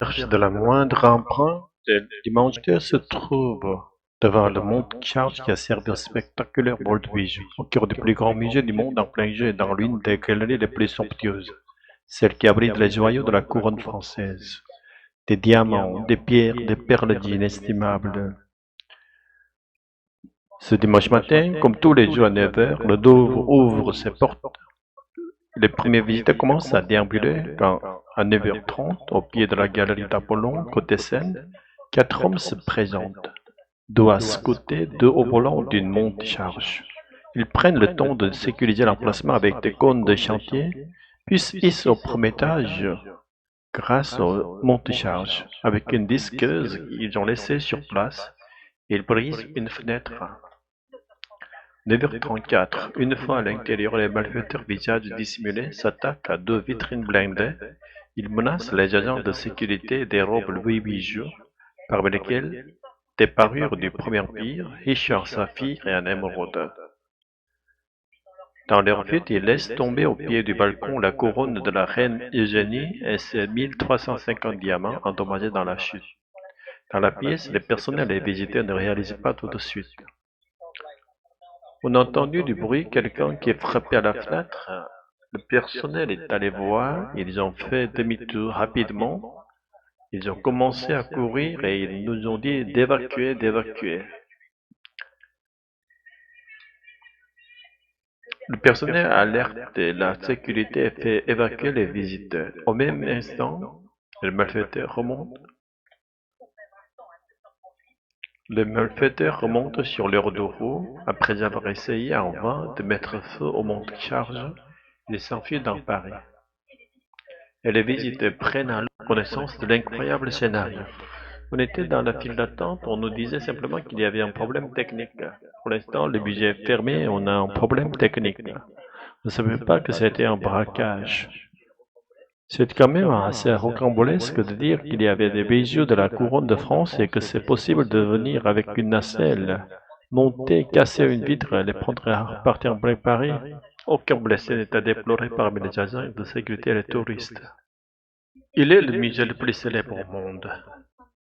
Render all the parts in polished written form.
Cherche de la moindre empreinte, l'humanité se trouve devant le mont Charles qui a servi au spectaculaire bol de bijoux, au cœur du plus grand musée du monde en plein jeu et dans l'une des galeries les plus somptueuses, celle qui abrite les joyaux de la couronne française. Des diamants, des pierres, des perles d'inestimables. Ce dimanche matin, comme tous les jours à 9 heures, le Louvre ouvre ses portes. Les premiers visiteurs commencent à déambuler quand, à 9h30, au pied de la galerie d'Apollon, côté Seine, quatre hommes se présentent, dos à ce côté, deux au volant d'une monte-charge. Ils prennent le temps de sécuriser l'emplacement avec des cônes de chantier, puis se hissent au premier étage grâce aux monte-charges. Avec une disqueuse qu'ils ont laissée sur place, ils brisent une fenêtre. 9h34. Une fois à l'intérieur, les malfaiteurs, visages dissimulés, s'attaquent à deux vitrines blindées. Ils menacent les agents de sécurité des robes Louis Bijoux, parmi lesquelles des parures du Premier Empire, riches en saphir et en émeraude. Dans leur fuite, ils laissent tomber au pied du balcon la couronne de la reine Eugénie et ses 1350 diamants endommagés dans la chute. Dans la pièce, les personnels et les visiteurs ne réalisent pas tout de suite. On a entendu du bruit, quelqu'un qui est frappé à la fenêtre. Le personnel est allé voir, ils ont fait demi-tour rapidement. Ils ont commencé à courir et ils nous ont dit d'évacuer, d'évacuer. Le personnel alerte la sécurité et fait évacuer les visiteurs. Au même instant, les malfaiteurs remontent. Les malfaiteurs remontent sur leur dos roues. Après avoir essayé en vain de mettre feu au monte-charge, ils s'enfuient dans Paris. Et les visiteurs prennent alors connaissance de l'incroyable scénario. On était dans la file d'attente, on nous disait simplement qu'il y avait un problème technique. Pour l'instant, le budget est fermé, on a un problème technique. On ne savait pas que c'était un braquage. C'est quand même assez rocambolesque de dire qu'il y avait des bijoux de la couronne de France et que c'est possible de venir avec une nacelle, monter, casser une vitre et les prendre à repartir en plein Paris. Aucun blessé n'est à déplorer parmi les agents de sécurité et les touristes. Il est le musée le plus célèbre au monde.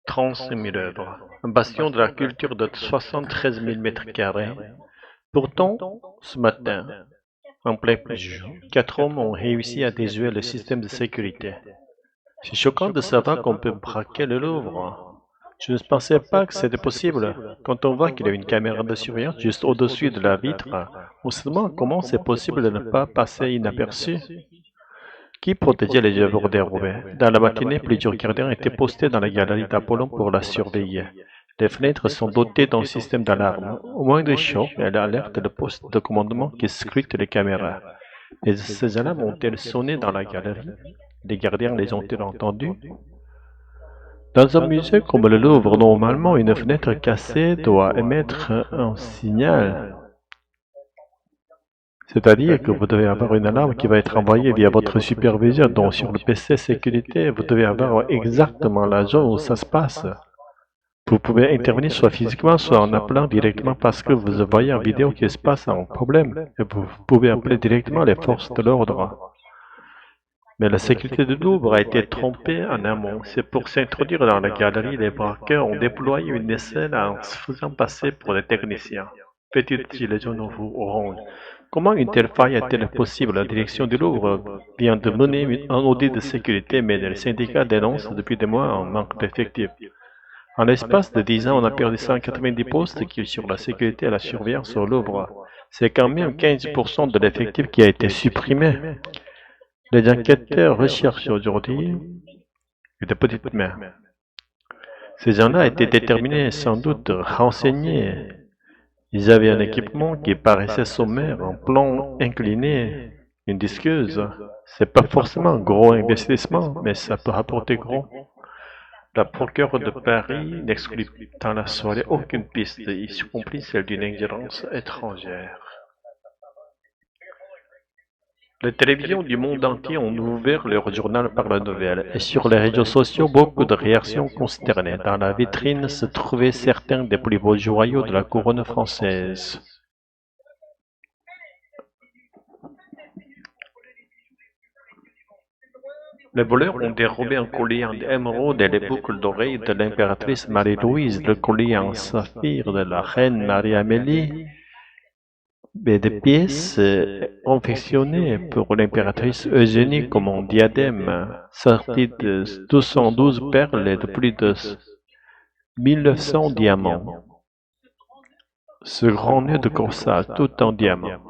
35 000 œuvres, un bastion de la culture de 73 000 mètres carrés. Pourtant, ce matin, en plein jour, quatre hommes ont réussi à déjouer le système de sécurité. C'est choquant de savoir qu'on peut braquer le Louvre. Je ne pensais pas que c'était possible. Quand on voit qu'il y a une caméra de surveillance juste au-dessus de la vitre, on se demande comment c'est possible de ne pas passer inaperçu. Qui protégeait les œuvres dérobées? Dans la matinée, plusieurs gardiens étaient postés dans la galerie d'Apollon pour la surveiller. Les fenêtres sont dotées d'un système d'alarme. Au moindre choc, elle alerte le poste de commandement qui scrute les caméras. Et ces alarmes ont-elles sonné dans la galerie? Les gardiens les ont-ils entendus? Dans un musée comme le Louvre, normalement, une fenêtre cassée doit émettre un signal. C'est-à-dire que vous devez avoir une alarme qui va être envoyée via votre superviseur. Donc sur le PC sécurité, vous devez avoir exactement la zone où ça se passe. Vous pouvez intervenir soit physiquement, soit en appelant directement parce que vous voyez en vidéo qu'il se passe un problème. Et vous pouvez appeler directement les forces de l'ordre. Mais la sécurité de Louvre a été trompée en amont. C'est pour s'introduire dans la galerie, les braqueurs ont déployé une nacelle en se faisant passer pour des techniciens. Petite gilet jaune orange. Comment une telle faille est-elle possible? La direction du Louvre vient de mener un audit de sécurité, mais les syndicats dénoncent depuis des mois un manque d'effectifs. En l'espace de 10 ans, on a perdu 190 postes qui sur la sécurité et la surveillance au Louvre. C'est quand même 15% de l'effectif qui a été supprimé. Les enquêteurs recherchent aujourd'hui de petites mains. Ces gens-là étaient déterminés, sans doute renseignés. Ils avaient un équipement qui paraissait sommaire, un plan incliné, une disqueuse. C'est pas forcément un gros investissement, mais ça peut rapporter gros. La procureure de Paris n'exclut dans la soirée aucune piste, y compris celle d'une ingérence étrangère. Les télévisions du monde entier ont ouvert leur journal par la nouvelle, et sur les réseaux sociaux, beaucoup de réactions consternées. Dans la vitrine se trouvaient certains des plus beaux joyaux de la couronne française. Les voleurs ont dérobé un collier en émeraude et les boucles d'oreilles de l'impératrice Marie-Louise, le collier en saphir de la reine Marie-Amélie, et des pièces confectionnées pour l'impératrice Eugénie comme un diadème, sorti de 212 perles et de plus de 1900 diamants. Ce grand nœud de corsage tout en diamant.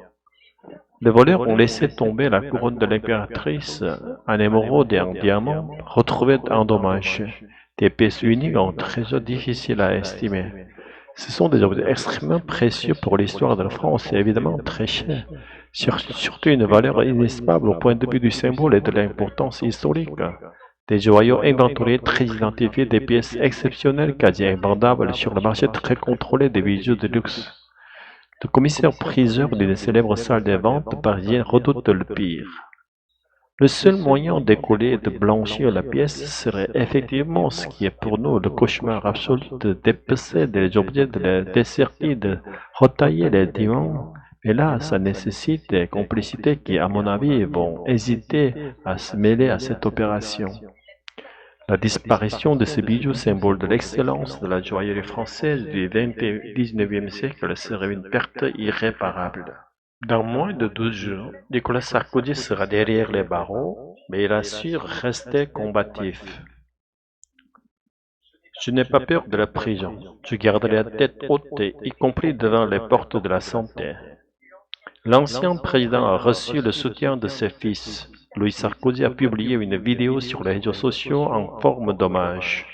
Les voleurs ont laissé tomber la couronne de l'impératrice en émeraude et en diamant, retrouvée endommagée. Des pièces uniques en trésor difficile à estimer. Ce sont des objets extrêmement précieux pour l'histoire de la France et évidemment très chers. Surtout une valeur inestimable au point de vue du symbole et de l'importance historique. Des joyaux inventoriés très identifiés, des pièces exceptionnelles quasi invendables sur le marché très contrôlé des bijoux de luxe. Le commissaire-priseur d'une célèbre salle des ventes parisienne redoute le pire. Le seul moyen d'écouler et de blanchir la pièce serait effectivement ce qui est pour nous le cauchemar absolu de dépecer des objets, de les dessertir, de retailler les diamants. Mais là, ça nécessite des complicités qui, à mon avis, vont hésiter à se mêler à cette opération. La disparition de ces bijoux, symbole de l'excellence de la joaillerie française du XIXe siècle, serait une perte irréparable. Dans moins de 12 jours, Nicolas Sarkozy sera derrière les barreaux, mais il assure rester combatif. Je n'ai pas peur de la prison. Je garderai la tête haute, y compris devant les portes de la santé. L'ancien président a reçu le soutien de ses fils. Louis Sarkozy a publié une vidéo sur les réseaux sociaux en forme d'hommage.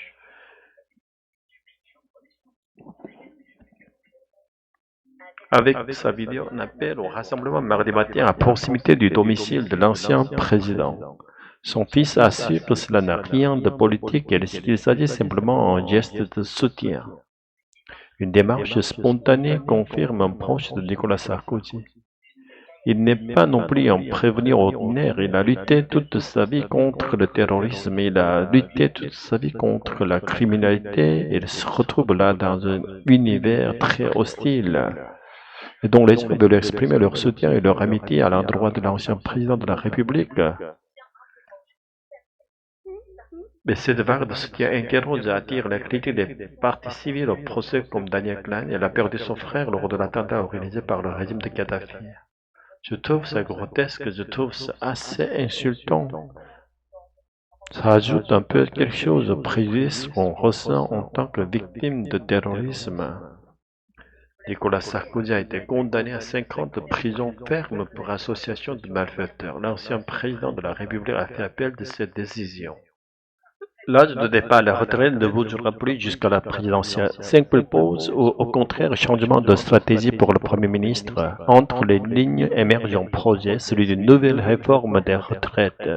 Avec sa vidéo, on appelle au rassemblement mardi matin à proximité du domicile de l'ancien président. Son fils assure que cela n'a rien de politique et qu'il s'agit simplement d'un geste de soutien. Une démarche spontanée confirme un proche de Nicolas Sarkozy. Il n'est pas non plus un prévenu ordinaire, il a lutté toute sa vie contre le terrorisme, il a lutté toute sa vie contre la criminalité, et il se retrouve là dans un univers très hostile, et dont les gens veulent exprimer leur soutien et leur amitié à l'endroit de l'ancien président de la République. Mais cette vague de soutien interrompt attire la critique des partis civils au procès comme Daniel Klein. Elle a perdu son frère lors de l'attentat organisé par le régime de Kadhafi. Je trouve ça grotesque, je trouve ça assez insultant. Ça ajoute un peu quelque chose au préjudice qu'on ressent en tant que victime de terrorisme. Nicolas Sarkozy a été condamné à 5 ans de prison ferme pour association de malfaiteurs. L'ancien président de la République a fait appel de cette décision. L'âge de départ à la retraite ne bougera plus jusqu'à la présidentielle. Simple pause ou au contraire changement de stratégie pour le Premier ministre. Entre les lignes émerge un projet, celui d'une nouvelle réforme des retraites.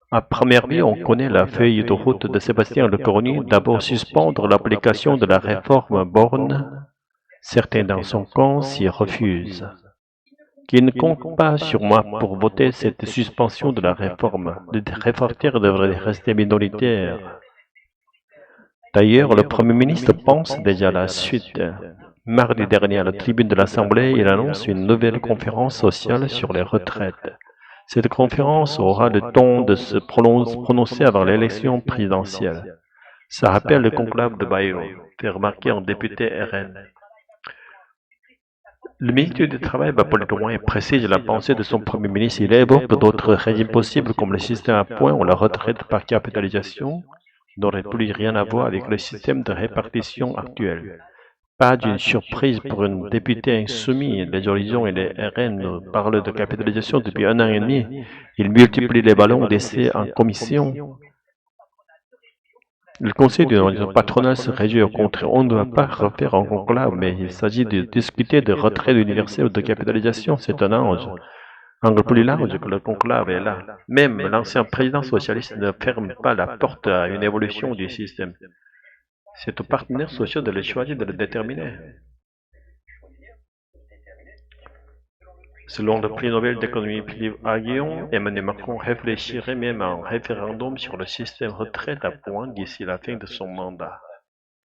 À première vue, on connaît la feuille de route de Sébastien Lecornu, d'abord suspendre l'application de la réforme Borne. Certains dans son camp s'y refusent. Qui ne compte pas sur moi pour voter cette suspension de la réforme. Les réfractaires devraient rester minoritaires. D'ailleurs, le Premier ministre pense déjà à la suite. Mardi dernier, à la tribune de l'Assemblée, il annonce une nouvelle conférence sociale sur les retraites. Cette conférence aura le temps de se prononcer avant l'élection présidentielle. Ça rappelle le conclave de Bayrou, fait remarquer un député RN. Le ministre du Travail va plus loin et précise la pensée de son Premier ministre. Il évoque d'autres régimes possibles comme le système à points ou la retraite par capitalisation n'aurait plus rien à voir avec le système de répartition actuel. Pas d'une surprise pour un député insoumis. Les Horizons et les RN parlent de capitalisation depuis 1 an et demi. Ils multiplient les ballons d'essai en commission. Le conseil d'une organisation patronale se réduit au contraire. On ne doit pas refaire un conclave, mais il s'agit de discuter de retrait universel ou de capitalisation. C'est un angle plus large que le conclave est là. Même l'ancien président socialiste ne ferme pas la porte à une évolution du système. C'est aux partenaires sociaux de le choisir, de le déterminer. Selon le prix Nobel d'économie Philippe Aghion, Emmanuel Macron réfléchirait même à un référendum sur le système retraite à points d'ici la fin de son mandat.